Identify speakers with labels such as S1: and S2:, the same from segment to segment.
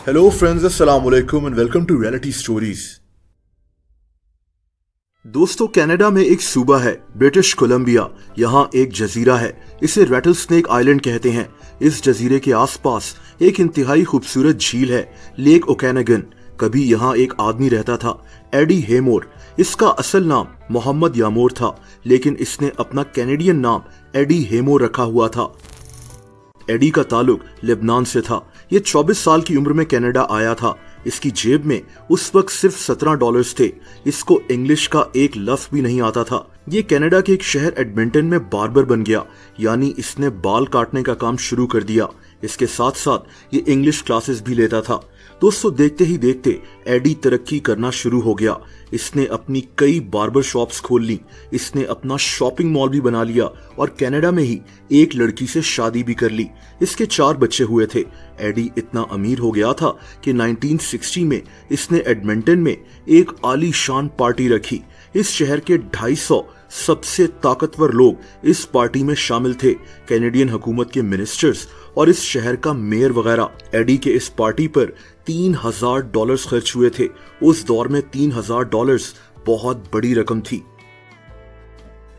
S1: Hello friends, अस्सलाम वालेकुम and welcome to reality stories. दोस्तों, कनाडा में एक सूबा है ब्रिटिश कोलंबिया। यहाँ एक जजीरा है, इसे रेटल स्नेक आइलैंड कहते हैं। इस जजीरे के आसपास एक इंतहाई खूबसूरत झील है, लेक ओकेनेगन। कभी यहाँ एक आदमी रहता था, एडी हेमोर। इसका असल नाम मोहम्मद यामोर था, लेकिन इसने अपना कैनेडियन नाम एडी हेमोर रखा हुआ था। एडी का ताल्लुक लेबनान से था। ये 24 साल की उम्र में कनाडा आया था। इसकी जेब में उस वक्त सिर्फ $17 थे। इसको इंग्लिश का एक लफ्ज भी नहीं आता था। ये कनाडा के एक शहर एडमिंटन में बार्बर बन गया, यानी इसने बाल काटने का काम शुरू कर दिया। इसके साथ साथ ये इंग्लिश क्लासेस भी लेता था। दोस्तों, देखते ही देखते एडी तरक्की करना शुरू हो गया। इसने अपनी कई बार्बर शॉप्स खोल ली, इसने अपना शॉपिंग मॉल भी बना लिया और कनाडा में ही एक लड़की से शादी भी कर ली। इसके 4 बच्चे हुए थे। एडी इतना अमीर हो गया था कि 1960 में इसने एडमिंटन में एक आलीशान पार्टी रखी। इस शहर के 250 सबसे ताकतवर लोग इस पार्टी में शामिल थे, कैनेडियन हुकूमत के मिनिस्टर्स और इस शहर का मेयर वगैरह। एडी के इस पार्टी पर $3000 खर्च हुए थे। उस दौर में $3000 बहुत बड़ी रकम थी।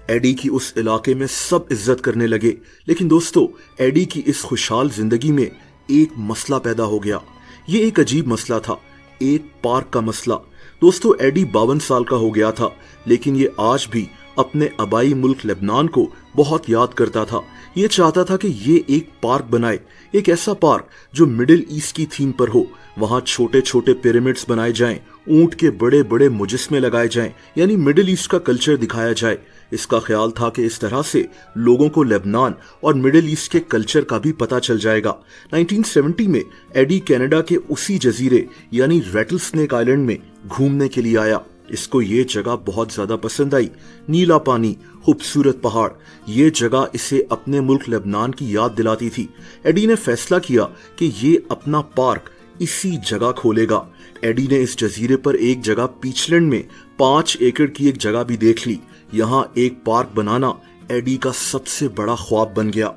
S1: एडी की उस इलाके में सब इज्जत करने लगे। लेकिन दोस्तों, एडी की इस खुशहाल जिंदगी में एक मसला पैदा हो गया। ये एक अजीब मसला था, एक पार्क का मसला। दोस्तों, एडी 52 साल का हो गया था, लेकिन ये आज भी अपने आबाई मुल्क लेबनान को बहुत याद करता था। ये चाहता था कि ये एक पार्क बनाए, एक ऐसा पार्क जो मिडिल ईस्ट की थीम पर हो। वहां छोटे छोटे पिरामिड्स बनाए जाएं, ऊंट के बड़े बड़े मुजस्मे लगाए जाएं, यानी मिडिल ईस्ट का कल्चर दिखाया जाए। इसका ख्याल था कि इस तरह से लोगों को लेबनान और मिडिल ईस्ट के कल्चर का भी पता चल जाएगा। 1970 में एडी कनाडा के उसी जजीरे यानी रेटल स्नेक आइलैंड में घूमने के लिए आया। इसको ये जगह बहुत ज्यादा पसंद आई। नीला पानी, खूबसूरत पहाड़, ये जगह इसे अपने मुल्क लेबनान की याद दिलाती थी। एडी ने फैसला किया कि ये अपना पार्क इसी जगह खोलेगा। एडी ने इस जजीरे पर एक जगह पीचलैंड में 5 एकड़ की एक जगह भी देख ली। यहाँ एक पार्क बनाना एडी का सबसे बड़ा ख्वाब बन गया।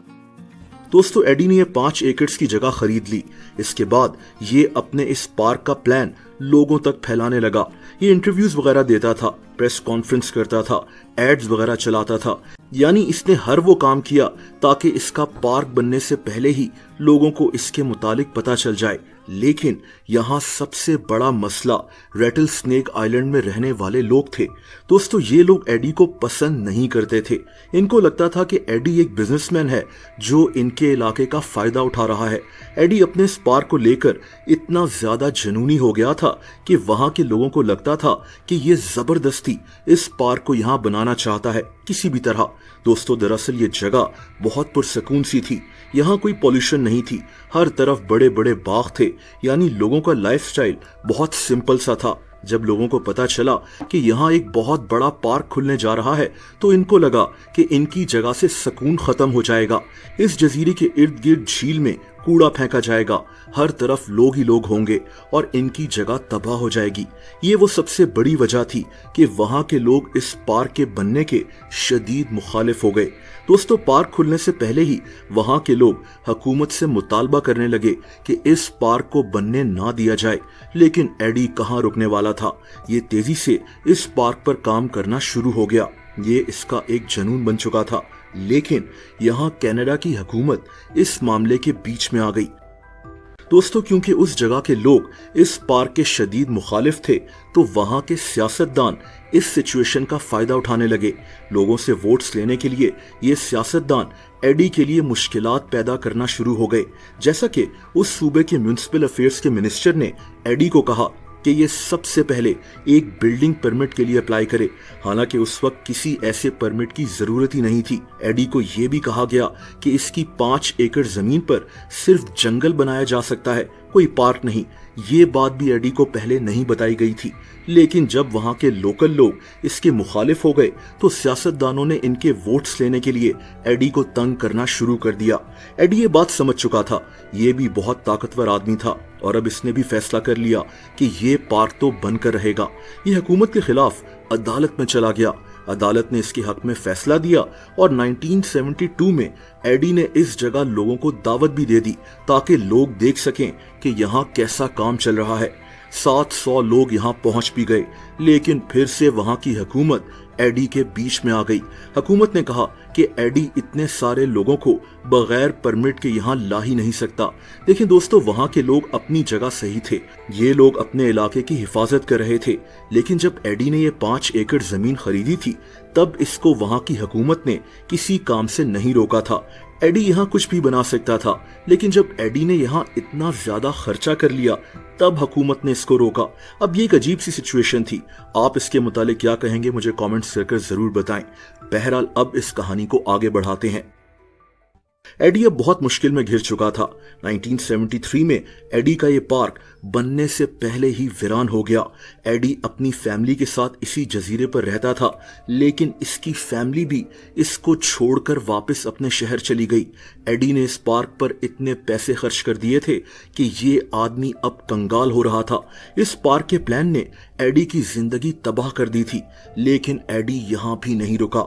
S1: दोस्तों, एडी ने ये 5 एकड़ की जगह खरीद ली। इसके बाद ये अपने इस पार्क का प्लान लोगों तक फैलाने लगा। ये इंटरव्यूज वगैरह देता था, प्रेस कॉन्फ्रेंस करता था, एड्स वगैरह चलाता था। यानी इसने हर वो काम किया ताकि इसका पार्क बनने से पहले ही लोगों को इसके मुतालिक पता चल जाए। लेकिन यहाँ सबसे बड़ा मसला रेटल स्नेक आइलैंड में रहने वाले लोग थे। दोस्तों, ये लोग एडी को पसंद नहीं करते थे। इनको लगता था कि एडी एक बिजनेसमैन है जो इनके इलाके का फायदा उठा रहा है। एडी अपने इस पार्क को लेकर इतना ज्यादा जुनूनी हो गया था कि वहां के लोगों को लगता था कि ये जबरदस्ती इस पार्क को यहाँ बनाना चाहता है किसी भी तरह। दोस्तों, दरअसल ये जगह बहुत पुरसकून सी थी। यहाँ कोई पॉल्यूशन नहीं थी, हर तरफ बड़े बड़े बाग थे, यानी लोगों का लाइफस्टाइल बहुत सिंपल सा था। जब लोगों को पता चला कि यहाँ एक बहुत बड़ा पार्क खुलने जा रहा है, तो इनको लगा कि इनकी जगह से सुकून खत्म हो जाएगा। इस जजीरे के इर्द गिर्द झील में कूड़ा फेंका जाएगा, हर तरफ लोग ही लोग होंगे और इनकी जगह तबाह हो जाएगी। ये वो सबसे बड़ी वजह थी कि वहां के लोग इस पार्क के बनने के शदीद मुखालिफ हो गए। दोस्तों, पार्क खुलने से पहले ही वहां के लोग हुकूमत से मुतालबा करने लगे कि इस पार्क को बनने ना दिया जाए। लेकिन एडी कहाँ रुकने वाला था। ये तेजी से इस पार्क पर काम करना शुरू हो गया। ये इसका एक जुनून बन चुका था। लेकिन यहाँ कनाडा की हुकूमत इस मामले के बीच में आ गई। दोस्तों, क्योंकि उस जगह के लोग इस पार्क के शदीद मुखालिफ थे, तो वहां के सियासतदान इस सिचुएशन का फायदा उठाने लगे। लोगों से वोट्स लेने के लिए ये सियासतदान एडी के लिए मुश्किलात पैदा करना शुरू हो गए। जैसा कि उस सूबे के म्युनिसिपल अफेयर्स के मिनिस्टर ने एडी को कहा कि ये सबसे पहले एक बिल्डिंग परमिट के लिए अप्लाई करे। हालांकि उस वक्त किसी ऐसे परमिट की जरूरत ही नहीं थी। एडी को यह भी कहा गया कि इसकी 5 एकड़ जमीन पर सिर्फ जंगल बनाया जा सकता है, कोई पार्क नहीं। ये बात भी एडी को पहले नहीं बताई गई थी। लेकिन जब वहां के लोकल लोग इसके मुखालिफ हो गए, तो सियासतदानों ने इनके वोट्स लेने के लिए एडी को तंग करना शुरू कर दिया। एडी ये बात समझ चुका था, ये भी बहुत ताकतवर आदमी था और अब इसने भी फैसला कर लिया कि ये पार्क तो बनकर रहेगा। ये हुकूमत के खिलाफ अदालत में चला गया। अदालत ने इसके हक में फैसला दिया और 1972 में एडी ने इस जगह लोगों को दावत भी दे दी ताकि लोग देख सकें कि यहाँ कैसा काम चल रहा है। 700 लोग यहाँ पहुंच भी गए, लेकिन फिर से वहां की हुकूमत एडी के बीच में आ गई। हुकूमत ने कहा कि एडी इतने सारे लोगों को बगैर परमिट के यहाँ ला ही नहीं सकता। देखिए दोस्तों, वहां के लोग अपनी जगह सही थे, ये लोग अपने इलाके की हिफाजत कर रहे थे, लेकिन जब एडी ने ये 5 एकड़ जमीन खरीदी थी तब इसको वहां की हुकूमत ने किसी काम से नहीं रोका था। एडी यहाँ कुछ भी बना सकता था, लेकिन जब एडी ने यहाँ इतना ज्यादा खर्चा कर लिया तब हुकूमत ने इसको रोका। अब ये एक अजीब सी सिचुएशन थी। आप इसके मुतालिक क्या कहेंगे मुझे कमेंट्स करके जरूर बताएं। बहरहाल अब इस कहानी को आगे बढ़ाते हैं। एडी अब बहुत मुश्किल में घिर चुका था। 1973 में एडी का ये पार्क बनने से पहले ही वीरान हो गया। एडी अपनी फैमिली के साथ इसी जजीरे पर रहता था, लेकिन इसकी फैमिली भी इसको छोड़कर वापस अपने शहर चली गई। एडी ने इस पार्क पर इतने पैसे खर्च कर दिए थे कि ये आदमी अब कंगाल हो रहा था। इस पार्क के प्लान ने एडी की जिंदगी तबाह कर दी थी, लेकिन एडी यहां भी नहीं रुका।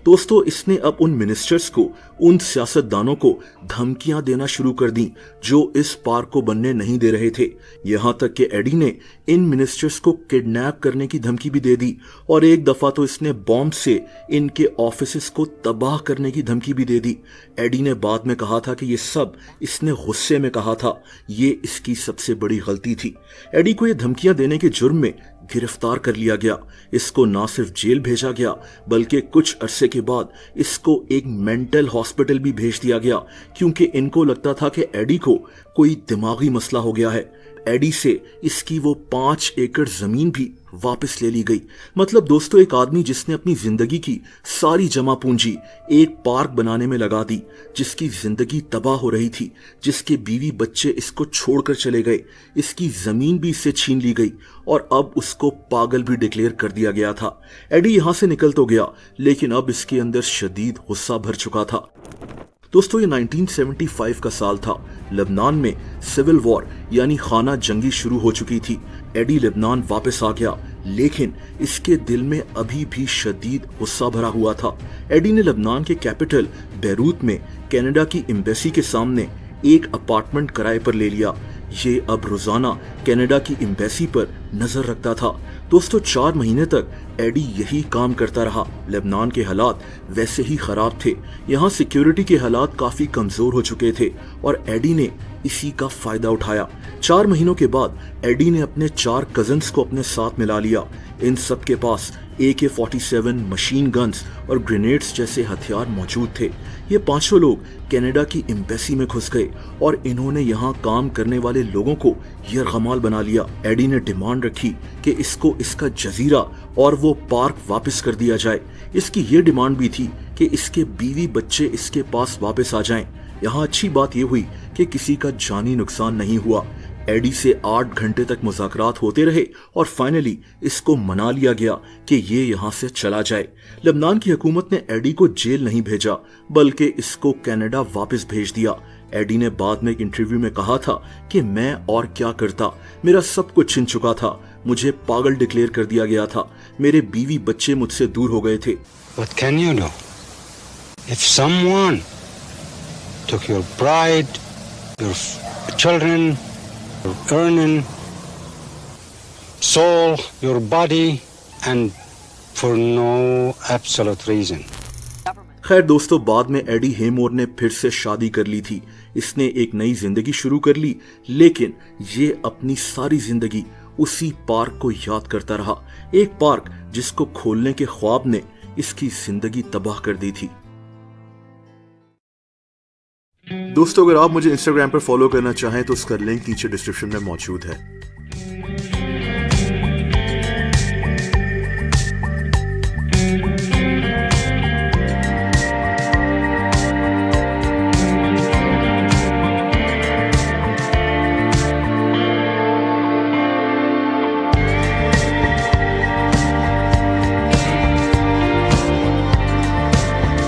S1: दोस्तों, इसने अब उन मिनिस्टर्स को, उन सियासतदानों को धमकियां देना शुरू कर दी जो इस पार्क को बनने नहीं दे रहे थे। यहां तक कि एडी ने इन मिनिस्टर्स को किडनैप करने की धमकी भी दे दी और एक दफा तो इसने बॉम्ब से इनके ऑफिसेस को तबाह करने की धमकी भी दे दी। एडी ने बाद में कहा था कि ये सब इसने गुस्से में कहा था, ये इसकी सबसे बड़ी गलती थी। एडी को ये धमकियां देने के जुर्म में गिरफ्तार कर लिया गया। इसको ना सिर्फ जेल भेजा गया बल्कि कुछ अरसे के बाद इसको एक मेंटल हॉस्पिटल भी भेज दिया गया, क्योंकि इनको लगता था कि एडी को कोई दिमागी मसला हो गया है। एडी से इसकी वो 5 एकड़ जमीन भी वापस ले ली गई। मतलब दोस्तों, एक आदमी जिसने अपनी जिंदगी की सारी जमा पूंजी एक पार्क बनाने में लगा दी, जिसकी जिंदगी तबाह हो रही थी, जिसके बीवी बच्चे इसको छोड़कर चले गए, इसकी जमीन भी इससे छीन ली गई और अब उसको पागल भी डिक्लेयर कर दिया गया था। एडी यहां से निकल तो गया, लेकिन अब इसके अंदर शदीद गुस्सा भर चुका था। दोस्तों, ये 1975 का साल था। लेबनान में सिविल वॉर यानी खाना जंगी शुरू हो चुकी थी। एडी लेबनान वापस आ गया, लेकिन इसके दिल में अभी भी शदीद गुस्सा भरा हुआ था। एडी ने लेबनान के कैपिटल बैरूत में कनाडा की एम्बेसी के सामने एक अपार्टमेंट किराए पर ले लिया। ये अब रोजाना कनाडा की एम्बेसी पर नजर रखता था। दोस्तों, 4 महीने तक एडी यही काम करता रहा। लेबनान के हालात वैसे ही खराब थे, यहाँ सिक्योरिटी के हालात काफी कमजोर हो चुके थे और एडी ने इसी का फायदा उठाया। 4 महीनों के बाद एडी ने अपने 4 कजन्स को अपने साथ मिला लिया। इन सब के पास AK-47, मशीन गन्स और ग्रेनेड्स जैसे हथियार मौजूद थे। ये 5 लोग कनाडा की एम्बेसी में घुस गए और इन्होंने यहाँ काम करने वाले लोगों को यरगमाल बना लिया। एडी ने डिमांड रखी कि इसको इसका जजीरा और वो पार्क वापस कर दिया जाए। इसकी ये डिमांड भी थी कि इसके बीवी बच्चे इसके पास वापस आ जाएं। यहाँ अच्छी बात यह हुई कि किसी का जानी नुकसान नहीं हुआ। एडी से 8 घंटे तक मुज़ाकरात होते रहे और फाइनली इसको मना लिया गया कि ये यहाँ से चला जाए। लेबनान की हुकूमत ने एडी को जेल नहीं भेजा बल्कि इसको कनाडा वापस भेज दिया। एडी ने बाद में एक इंटरव्यू में कहा था कि मैं और क्या करता, मेरा सब कुछ छिन चुका था, मुझे पागल डिक्लेयर कर दिया गया था, मेरे बीवी बच्चे मुझसे दूर हो गए थे।
S2: What can you do? If someone took your bride, your children, your earning, soul, your body, and for no absolute reason.
S1: खैर दोस्तों, बाद में एडी हेमोर ने फिर से शादी कर ली थी। इसने एक नई जिंदगी शुरू कर ली, लेकिन ये अपनी सारी जिंदगी उसी पार्क को याद करता रहा। एक पार्क जिसको खोलने के ख्वाब ने इसकी जिंदगी तबाह कर दी थी। दोस्तों, अगर आप मुझे इंस्टाग्राम पर फॉलो करना चाहें तो उसका लिंक नीचे डिस्क्रिप्शन में मौजूद है।